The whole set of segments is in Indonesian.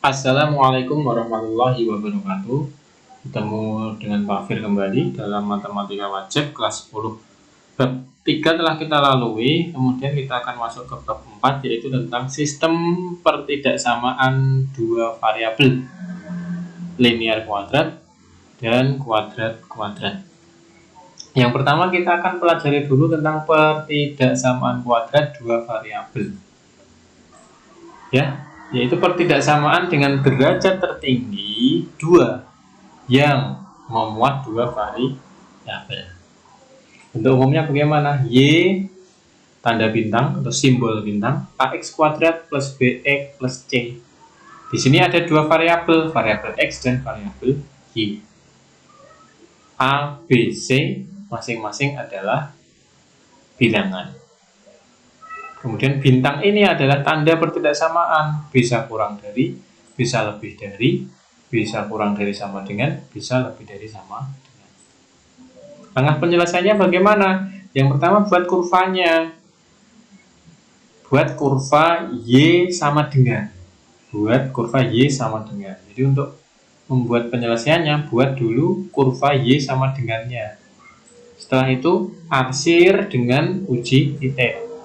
Assalamualaikum warahmatullahi wabarakatuh. Ketemu dengan Pak Fir kembali dalam matematika wajib kelas 10. Bab 3 telah kita lalui, kemudian kita akan masuk ke bab 4, yaitu tentang sistem pertidaksamaan dua variabel, linear kuadrat dan kuadrat kuadrat. Yang pertama kita akan pelajari dulu tentang pertidaksamaan kuadrat dua variabel. Yaitu pertidaksamaan dengan derajat tertinggi 2 yang memuat dua variabel. Bentuk umumnya bagaimana? Y tanda bintang atau simbol bintang, ax kuadrat plus bx plus c. Di sini ada dua variabel, variabel x dan variabel y. A, B, C masing-masing adalah bilangan. Kemudian bintang ini adalah tanda pertidaksamaan, bisa kurang dari, bisa lebih dari, bisa kurang dari sama dengan, bisa lebih dari sama dengan. Langkah penyelesaiannya bagaimana? Yang pertama buat kurvanya. Buat kurva Y sama dengan. Buat kurva Y sama dengan. Jadi untuk membuat penyelesaiannya, buat dulu kurva Y sama dengannya. Setelah itu arsir dengan uji titik.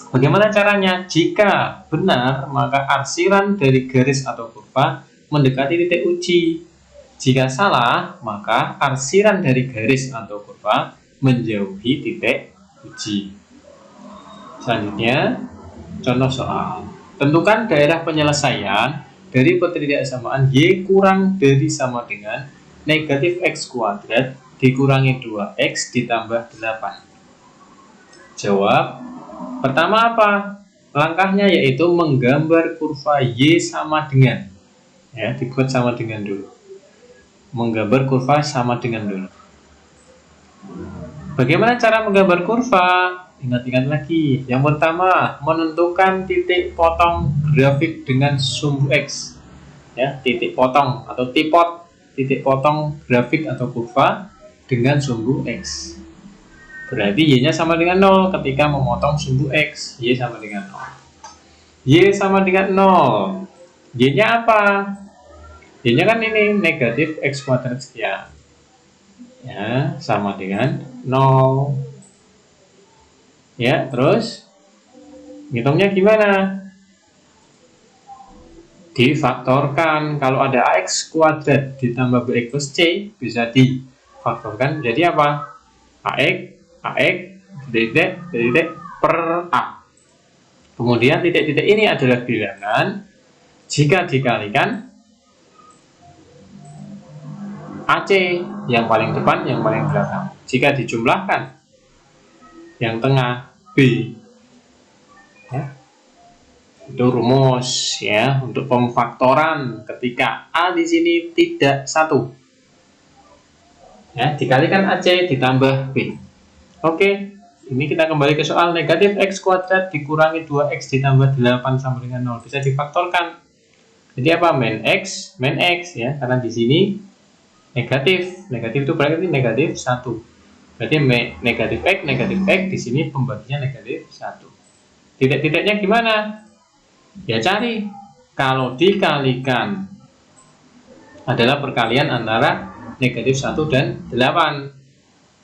Bagaimana caranya? Jika benar, maka arsiran dari garis atau kurva mendekati titik uji. Jika salah, maka arsiran dari garis atau kurva menjauhi titik uji. Selanjutnya, contoh soal. Tentukan daerah penyelesaian dari pertidaksamaan Y kurang dari sama dengan negatif X kuadrat dikurangi 2X ditambah 8. Jawab. Pertama apa? Langkahnya yaitu menggambar kurva Y sama dengan. Dibuat sama dengan dulu. Menggambar kurva sama dengan dulu. Bagaimana cara menggambar kurva? Ingat-ingat lagi. Yang pertama, menentukan titik potong grafik dengan sumbu X. Titik potong atau tipot, titik potong grafik atau kurva dengan sumbu X. Berarti Y-nya sama dengan 0 ketika memotong sumbu X. Y sama dengan 0. Y sama dengan 0. Y-nya apa? Y-nya kan ini negatif X kuadrat sekian. Sama dengan 0. Terus ngitungnya gimana? Difaktorkan. Kalau ada AX kuadrat ditambah BX plus C, bisa difaktorkan jadi apa? AX titik per A. Kemudian titik-titik ini adalah bilangan. Jika dikalikan AC, yang paling depan, yang paling belakang. Jika dijumlahkan yang tengah B. Itu rumus untuk pemfaktoran ketika A di sini tidak 1. Dikalikan AC ditambah B. Oke, ini kita kembali ke soal. Negatif X kuadrat dikurangi 2X ditambah 8 sama dengan 0. Bisa difaktorkan. Jadi apa? Min X karena di sini negatif. Negatif itu berarti negatif 1. Berarti negatif X di sini pembaginya negatif 1. Titik-titiknya gimana? Cari. Kalau dikalikan adalah perkalian antara negatif 1 dan 8.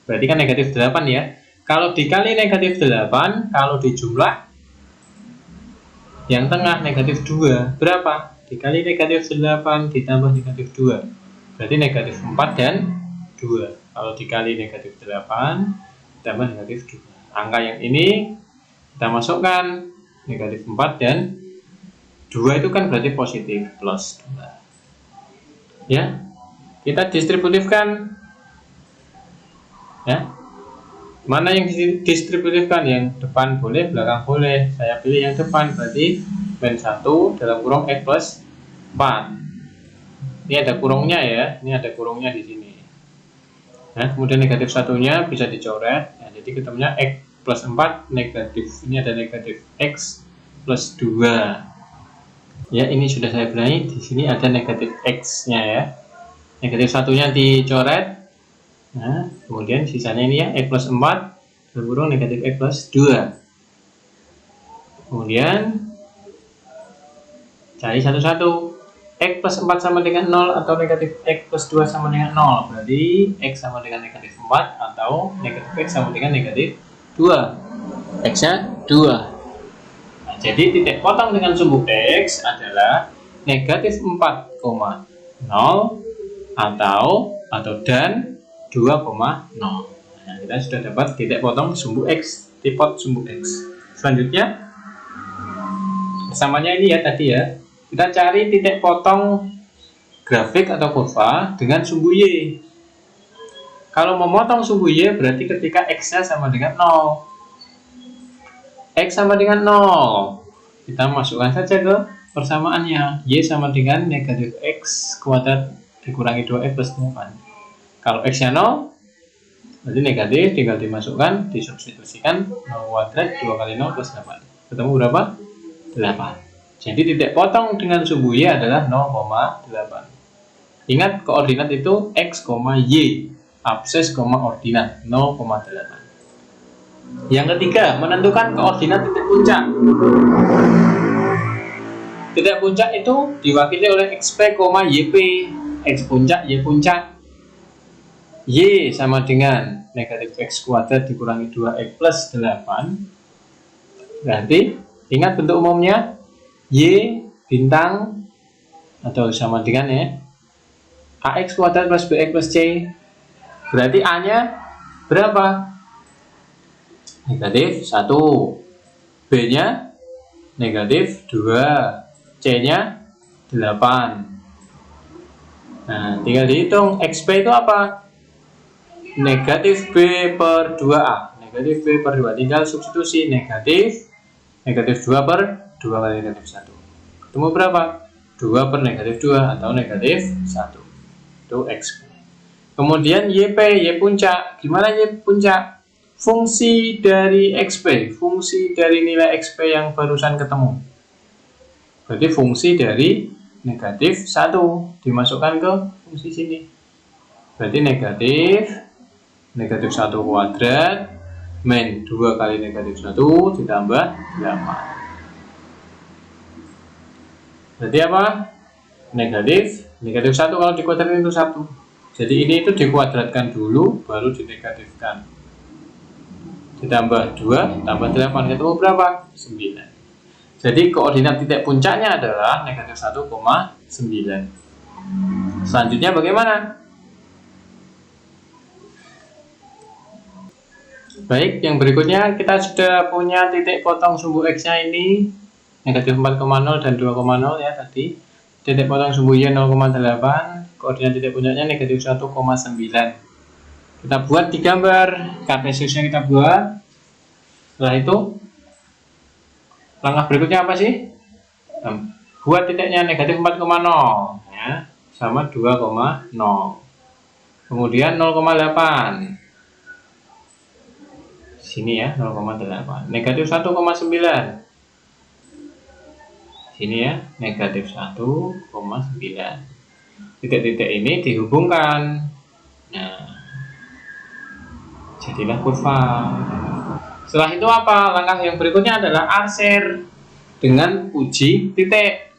Berarti kan negatif 8 ya. Kalau dikali negatif 8, kalau dijumlah yang tengah negatif 2, berapa? Dikali negatif 8 ditambah negatif 2. Berarti negatif 4 dan 2. Kalau dikali negatif 8 ditambah negatif 2. Angka yang ini kita masukkan negatif 4 dan 2 itu kan berarti positif plus 2. Kita distributifkan. Mana yang distributifkan? Yang depan boleh, belakang boleh. Saya pilih yang depan, berarti min 1 dalam kurung X plus 4. Ini ada kurungnya ya. Ini ada kurungnya di sini. Kemudian negatif satunya bisa dicoret. Jadi ketemunya X plus 4 negatif. Ini ada negatif X plus 2. Ini sudah saya bilangin. Di sini ada negatif X-nya ya. Negatif satunya dicoret. Kemudian sisanya ini X plus 4 dalam kurung negatif X plus 2. Kemudian cari satu-satu. X plus 4 sama dengan 0 atau negatif X plus 2 sama dengan 0. Berarti X sama dengan negatif 4 atau negatif X sama dengan negatif 2. X-nya 2. Nah, jadi titik potong dengan sumbu X adalah negatif 4,0 atau dan 2,0. Nah, kita sudah dapat titik potong sumbu X, tipot sumbu X. Selanjutnya, samanya ini ya tadi ya. Kita cari titik potong grafik atau kurva dengan sumbu Y. Kalau memotong sumbu Y berarti ketika X-nya sama dengan 0. X sama dengan 0. Kita masukkan saja ke persamaannya. Y sama dengan negatif X kuadrat dikurangi 2X plus 8. Kalau X-nya 0, berarti negatif, tinggal dimasukkan, disubstitusikan 0 kuadrat 2 kali 0 plus 8. Ketemu berapa? 8. Jadi titik potong dengan sumbu Y adalah 0,8. Ingat koordinat itu X, Y. Abses, ordinat 0,8. Yang ketiga, menentukan koordinat titik puncak. Titik puncak itu diwakili oleh XP, YP. X puncak, Y puncak. Y sama dengan negatif X kuadrat dikurangi 2X plus 8. Berarti ingat bentuk umumnya Y bintang atau sama dengan ya AX kuadrat plus BX plus C. Berarti A nya berapa? Negatif 1. B nya negatif 2. C nya 8. Nah, tinggal dihitung XP itu apa? Negatif B per 2A. Negatif B per 2. Tinggal substitusi negatif 2 per 2 kali negatif 1. Ketemu berapa? 2 per negatif 2 atau negatif 1. Itu X. Kemudian YP, Y puncak. Gimana Y puncak? Fungsi dari XP, fungsi dari nilai XP yang barusan ketemu. Berarti fungsi dari negatif 1 dimasukkan ke fungsi sini. Berarti negatif 1 kuadrat min 2 kali negatif 1 ditambah 8. Berarti apa? Negatif 1 kalau dikuadratkan itu 1. Jadi ini itu dikuadratkan dulu baru dinegatifkan. Ditambah 2 tambah 8 ketemu berapa? 9. Jadi koordinat titik puncaknya adalah negatif 1,9. Selanjutnya bagaimana? Baik, yang berikutnya kita sudah punya titik potong sumbu X-nya ini negatif 4,0 dan 2,0 ya tadi. Titik potong sumbu Y 0,8, koordinat titik puncaknya negatif 1,9. Kita buat di gambar, kartesiusnya kita buat. Setelah itu, langkah berikutnya apa sih? Buat titiknya negatif 4,0 ya, sama 2,0. Kemudian 0,8. Sini ya, 0,8. Negatif 1,9. Sini ya, negatif 1,9. Titik-titik ini dihubungkan. Nah, jadilah kurva. Setelah itu apa? Langkah yang berikutnya adalah arsir dengan uji titik,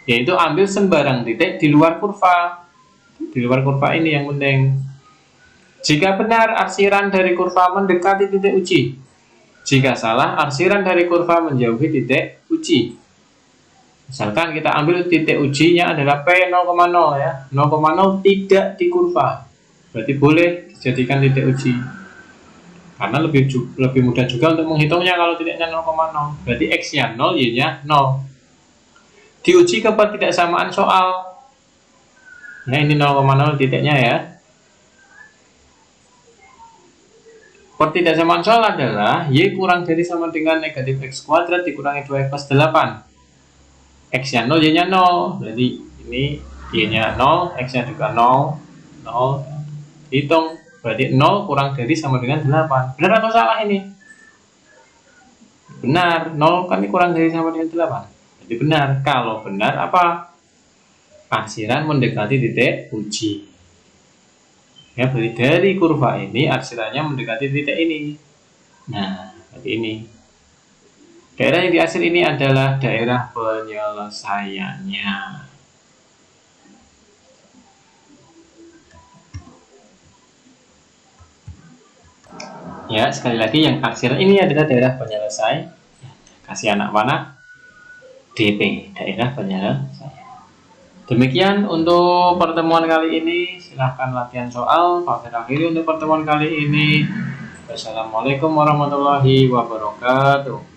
yaitu ambil sembarang titik di luar kurva. Di luar kurva ini yang penting. Jika benar, arsiran dari kurva mendekati titik uji. Jika salah, arsiran dari kurva menjauhi titik uji. Misalkan kita ambil titik ujinya adalah P 0,0 ya. 0,0 tidak di kurva. Berarti boleh dijadikan titik uji. Karena lebih mudah juga untuk menghitungnya kalau titiknya 0,0. Berarti X-nya 0, Y-nya 0. Diuji ketidaksamaan soal. Nah, ini 0,0 titiknya ya. Ketidaksamaan soal adalah Y kurang dari sama dengan negatif X kuadrat dikurangi 2X plus 8. X-nya 0, Y-nya 0. Berarti ini Y-nya 0, X-nya juga 0. 0. Hitung. Berarti 0 kurang dari sama dengan 8. Benar atau salah ini? Benar. 0 kan kurang dari sama dengan 8. Jadi benar. Kalau benar apa? Arsiran mendekati titik uji. Ya, berarti dari kurva ini arsirannya mendekati titik ini. Nah, berarti ini. Daerah yang diarsir ini adalah daerah penyelesaiannya. Ya, sekali lagi yang akhir ini adalah daerah penyelesai. Kasih anak panah DP, daerah penyelesai. Demikian untuk pertemuan kali ini. Silahkan latihan soal. Pak akhiri untuk pertemuan kali ini. Wassalamualaikum warahmatullahi wabarakatuh.